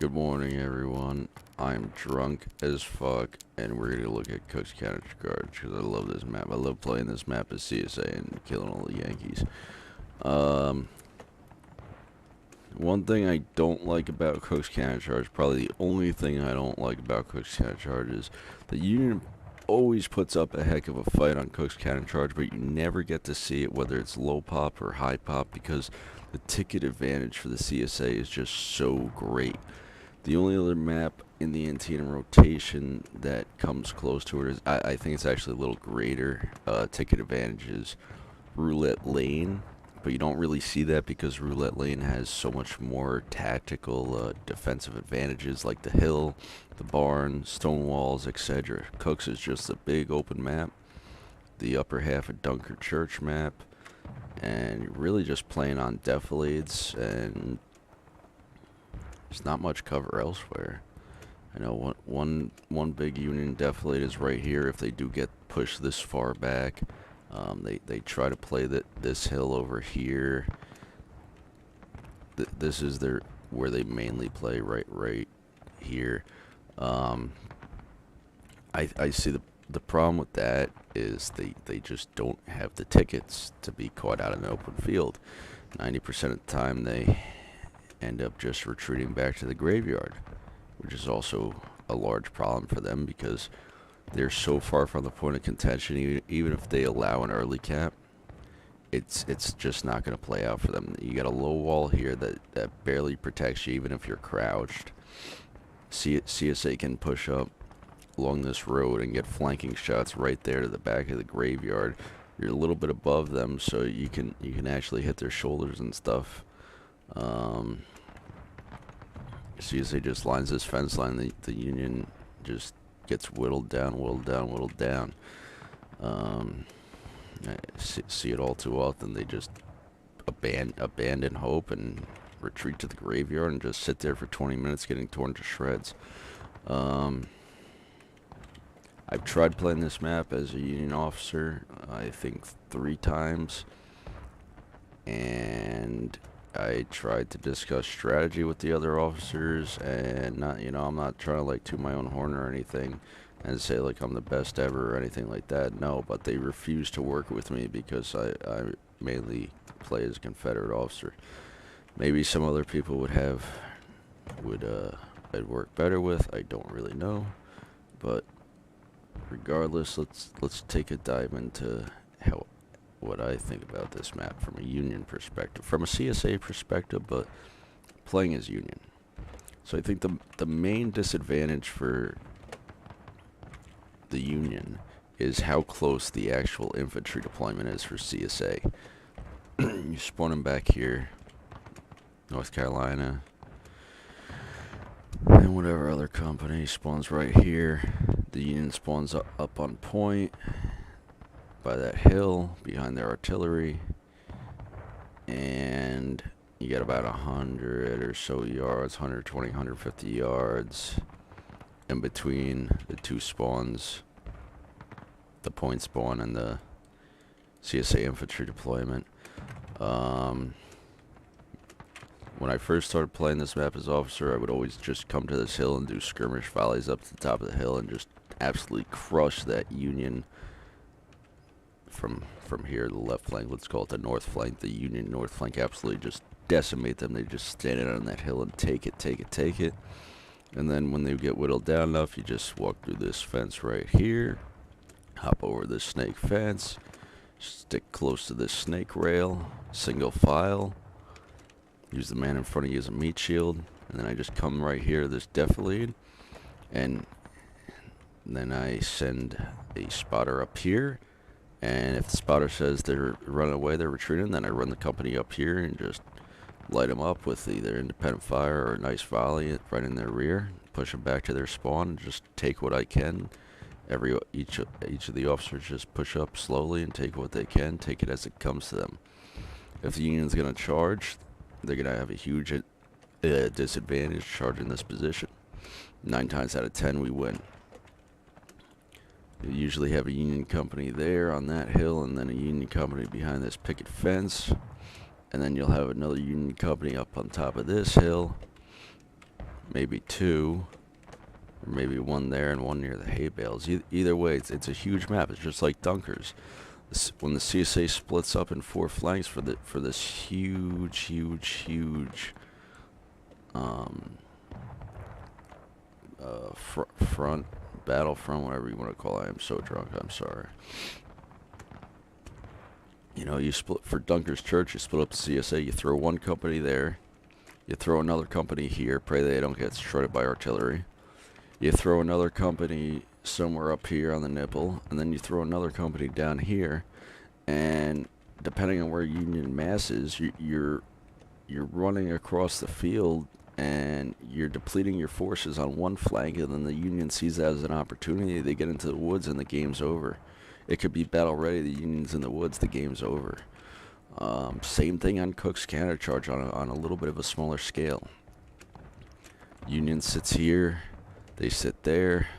Good morning, everyone. I'm drunk as fuck, and we're gonna look at Cook's Countercharge because I love this map. I love playing this map as CSA and killing all the Yankees. Um, One thing I don't like about Cook's Countercharge, probably the only thing I don't like about Cook's Countercharge, is the Union always puts up a heck of a fight on Cook's Countercharge, but you never get to see it, whether it's low pop or high pop, because the ticket advantage for the CSA is just so great. The only other map in the Antietam rotation that comes close to it is, I think it's actually a little greater ticket advantage is Roulette Lane, but you don't really see that because Roulette Lane has so much more tactical defensive advantages like the hill, the barn, stone walls, etc. Cooks is just a big open map, the upper half of Dunker Church map, and you're really just playing on defilades, and there's not much cover elsewhere. I know one big Union defilade is right here. If they do get pushed this far back, they try to play this hill over here. This is where they mainly play, right here. I see the problem with that is they just don't have the tickets to be caught out in an open field. 90% of the time they end up just retreating back to the graveyard, which is also a large problem for them because they're so far from the point of contention. Even if they allow an early cap, it's just not going to play out for them. You got a low wall here that barely protects you even if you're crouched. CSA can push up along this road and get flanking shots right there to the back of the graveyard. You're a little bit above them, so you can actually hit their shoulders and stuff. CSA just lines this fence line. The Union just gets whittled down. I see it all too often. They just abandon hope and retreat to the graveyard and just sit there for 20 minutes getting torn to shreds. I've tried playing this map as a Union officer, I think 3 times, and I tried to discuss strategy with the other officers, and I'm not trying to like toot my own horn or anything and say like I'm the best ever or anything like that. No, but they refuse to work with me because I mainly play as a Confederate officer. Maybe some other people I'd work better with. I don't really know, but regardless, let's take a dive into what I think about this map from a Union perspective, from a CSA perspective, but playing as Union. So I think the main disadvantage for the Union is how close the actual infantry deployment is for CSA. You spawn them back here, North Carolina, and whatever other company spawns right here. The Union spawns up on point by that hill behind their artillery, and you get about 100 or so yards, 120, 150 yards in between the two spawns, the point spawn and the CSA infantry deployment. When I first started playing this map as officer, I would always just come to this hill and do skirmish volleys up to the top of the hill and just absolutely crush that Union from here, the left flank. Let's call it the north flank. The Union north flank, absolutely just decimate them. They just stand it on that hill and take it. And then when they get whittled down enough, you just walk through this fence right here, hop over this snake fence, stick close to this snake rail, single file, use the man in front of you as a meat shield, and then I just come right here to this defilade, and then I send a spotter up here, and if the spotter says they're running away, they're retreating, then I run the company up here and just light them up with either independent fire or a nice volley right in their rear, push them back to their spawn, and just take what I can. Each of the officers just push up slowly and take what they can, take it as it comes to them. If the Union's gonna charge, they're gonna have a huge disadvantage charging this position. 9 times out of 10 we win. You usually have a Union company there on that hill, and then a Union company behind this picket fence, and then you'll have another Union company up on top of this hill, maybe two, or maybe one there and one near the hay bales. Either way, it's a huge map. It's just like Dunkers. When the CSA splits up in 4 flanks for this huge front, battlefront, whatever you want to call it. I'm so drunk, I'm sorry. You know, you split for Dunkers Church, you split up the CSA, you throw one company there, you throw another company here, pray they don't get shredded by artillery. You throw another company somewhere up here on the nipple, and then you throw another company down here, and depending on where Union mass is, you're running across the field, and you're depleting your forces on one flank, and then the Union sees that as an opportunity. They get into the woods, and the game's over. It could be battle ready. The Union's in the woods. The game's over. Same thing on Cook's Countercharge on a little bit of a smaller scale. Union sits here. They sit there.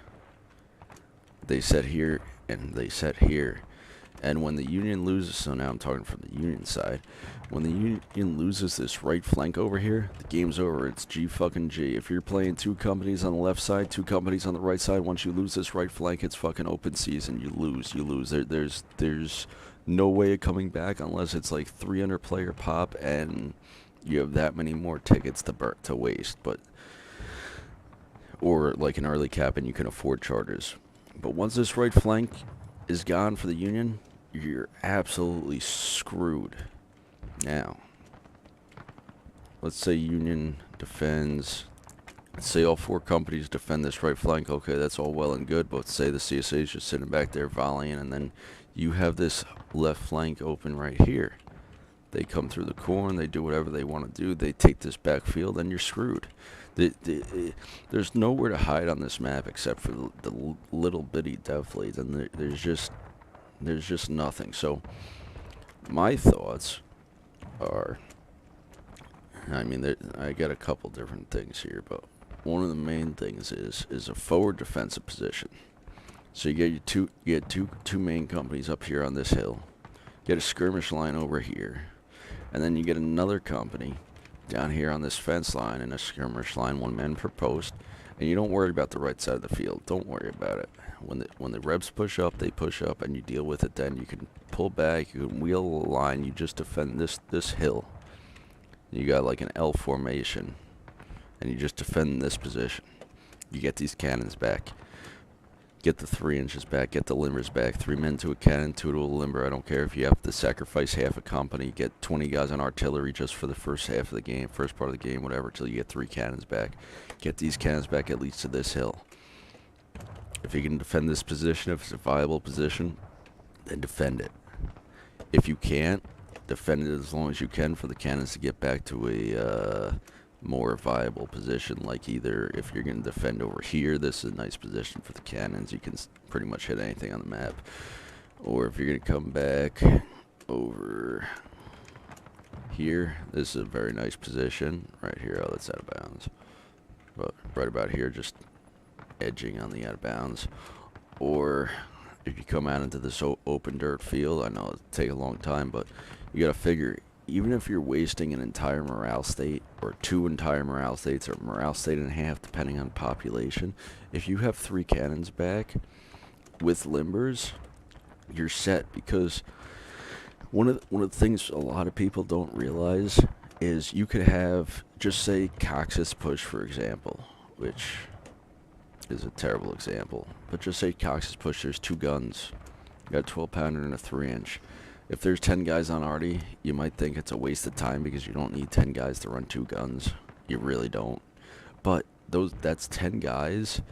They sit here, and they sit here. And when the Union loses, so now I'm talking from the Union side, when the Union loses this right flank over here, the game's over. It's G fucking G. If you're playing 2 companies on the left side, 2 companies on the right side, once you lose this right flank, it's fucking open season. You lose. There's no way of coming back unless it's like 300 player pop and you have that many more tickets to waste. But or like an early cap and you can afford charters. But once this right flank is gone for the Union, you're absolutely screwed. Now, let's say Union defends, let's say all 4 companies defend this right flank. Okay, that's all well and good, but say the CSA is just sitting back there volleying, and then you have this left flank open right here. They come through the corn, they do whatever they want to do, they take this backfield, and you're screwed. There's nowhere to hide on this map except for the little bitty dev leads, and there's just nothing. So my thoughts are, I mean, I got a couple different things here, but one of the main things is a forward defensive position. So you get two main companies up here on this hill, get a skirmish line over here, and then you get another company down here on this fence line and a skirmish line, 1 man per post, and you don't worry about the right side of the field. Don't worry about it. When the Rebs push up, they push up, and you deal with it. Then you can pull back, you can wheel a line, you just defend this hill. You got like an L formation, and you just defend this position. You get these cannons back. Get the 3 inches back, get the limbers back. 3 men to a cannon, 2 to a limber. I don't care if you have to sacrifice half a company. Get 20 guys on artillery just for the first half of the game, first part of the game, whatever, till you get 3 cannons back. Get these cannons back at least to this hill. If you can defend this position, if it's a viable position, then defend it. If you can't, defend it as long as you can for the cannons to get back to a more viable position. Like either if you're going to defend over here, this is a nice position for the cannons. You can pretty much hit anything on the map. Or if you're going to come back over here, this is a very nice position. Right here, oh, that's out of bounds. But right about here, just edging on the out of bounds. Or if you come out into this open dirt field, I know it'll take a long time, but you got to figure, even if you're wasting an entire morale state, or 2 entire morale states, or morale state and a half, depending on population, if you have 3 cannons back with limbers, you're set. Because one of the things a lot of people don't realize is you could have, just say Cox's push, for example, which is a terrible example, but just say Cox's push, there's 2 guns. You got a 12-pounder and a 3-inch. If there's 10 guys on arty, you might think it's a waste of time because you don't need 10 guys to run 2 guns. You really don't. But that's 10 guys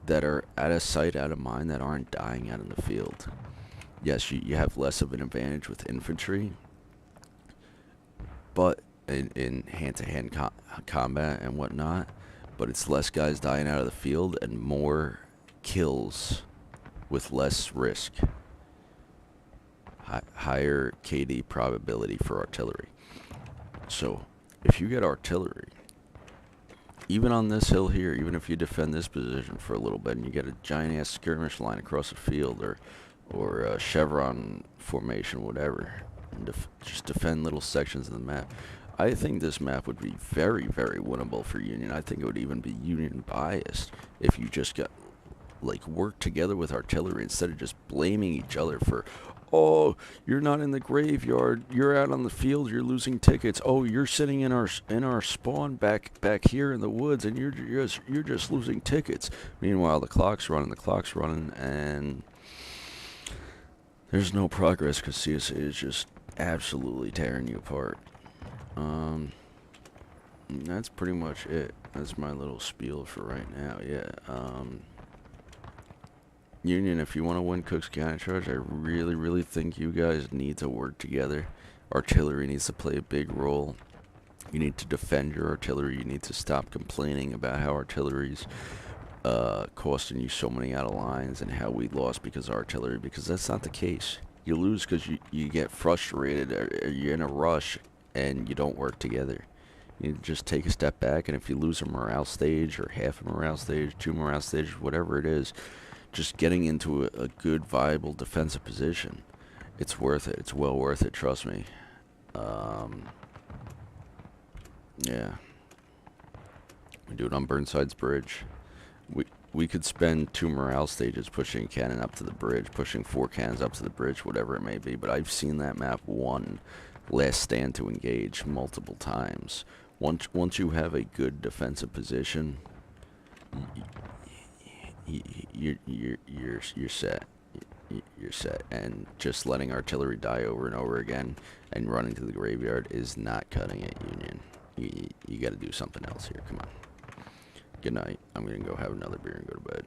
that are out of sight, out of mind, that aren't dying out in the field. Yes, you have less of an advantage with infantry, but in hand-to-hand combat and whatnot, but it's less guys dying out of the field and more kills with less risk. Higher KD probability for artillery. So if you get artillery, even on this hill here, even if you defend this position for a little bit and you get a giant ass skirmish line across the field, or a chevron formation, whatever, and just defend little sections of the map, I think this map would be very, very winnable for Union. I think it would even be Union biased if you just got, like, work together with artillery instead of just blaming each other for, oh, you're not in the graveyard, you're out on the field, you're losing tickets. Oh, you're sitting in our spawn back here in the woods, and you're just losing tickets. Meanwhile, the clock's running, and there's no progress because CSA is just absolutely tearing you apart. That's pretty much it. That's my little spiel for right now. Yeah. Union, if you want to win Cook's Countercharge, I really, really think you guys need to work together. Artillery needs to play a big role. You need to defend your artillery. You need to stop complaining about how artillery's costing you so many out of lines and how we lost because of artillery, because that's not the case. You lose because you get frustrated, or you're in a rush and you don't work together. You just take a step back, and if you lose a morale stage or half a morale stage, 2 morale stages, whatever it is, just getting into a good, viable defensive position, it's worth it. It's well worth it, trust me. Yeah. We do it on Burnside's Bridge. We could spend 2 morale stages pushing a cannon up to the bridge, pushing 4 cannons up to the bridge, whatever it may be, but I've seen that map won last stand to engage multiple times. Once you have a good defensive position, you're set. You're set, and just letting artillery die over and over again and running to the graveyard is not cutting it, Union. You got to do something else here. Come on. Good night. I'm gonna go have another beer and go to bed.